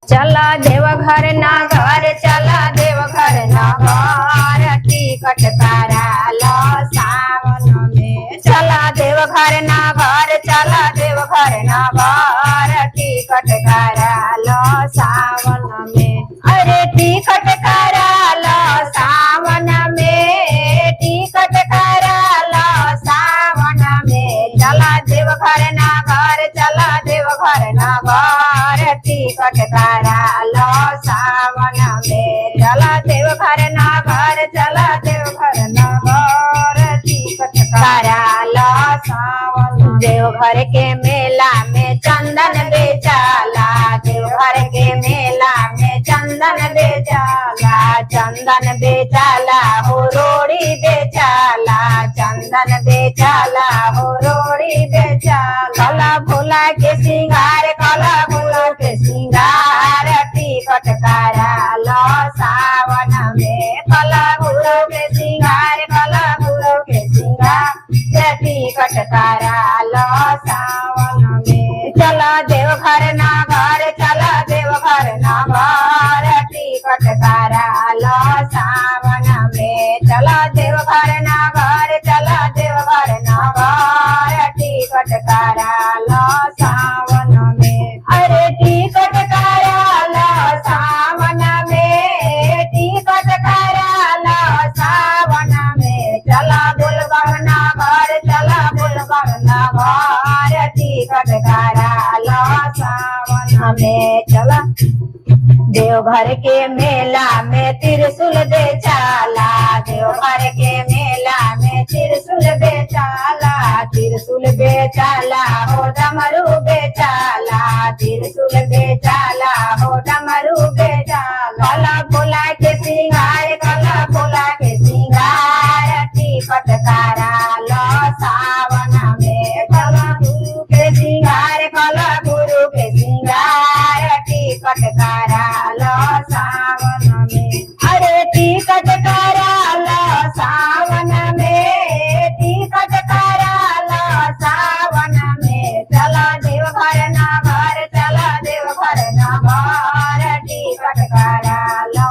चला देवघर नगर, चला देवघर नगर, टिकट करा लो सावन में। चला देवघर नगर, चला देवघर नगर, टिकट करा लो सावन में। अरे टिकट करा लो सावन में, टिकट करा लो सावन में। चला देवघर नगर, चला देवघर नगर, टिकट करा लो सावन में। चला देवघर नगर, चला देवघर नगर, टिकट करा लो सावन में। देवघर के मेला में चंदन बेचाला, देवघर के मेला में चंदन बेचाला, चंदन बेचाला हो रोड़ी बेचाला, चंदन बेचाला हो रोड़ी बेचाला। काला भोला के सिंगार, काला भोला के सिंगार, टिकट करा लो सावन में। काला भोला के सिंगार, काला भोला के सिंगार, टिकट करा लो सावन में। चला देवघर नगर, चला देवघर नगर, टिकट करा लो सावन में। चला देवघर नगर, चला देवघर नगर, टिकट करा लो सावन में। अरे टिकट करा लो सावन में, टिकट करा लो सावन में। चला बोलबम नगर, चला बोलबम नगर, टिकट करा लो सावन में। चला देवघर के मेला में त्रिशूल बेचाला, देवघर के मेला में त्रिशूल बेचाला, त्रिशूल बेचाला हो डमरू बेचाला, त्रिशूल बेचाला हो डमरू बेचाला। काला भोला के सिंगार, काला भोला के सिंगार, टिकट करा लो सावन में। काला गुरु के सिंगार, काला गुरु के सिंगार, टिकट करा लो सावन में। अरे टिकट करा लो सावन में, टिकट करा लो सावन में। चला देवघर नगर, चला देवघर नगर, टिकट करा लो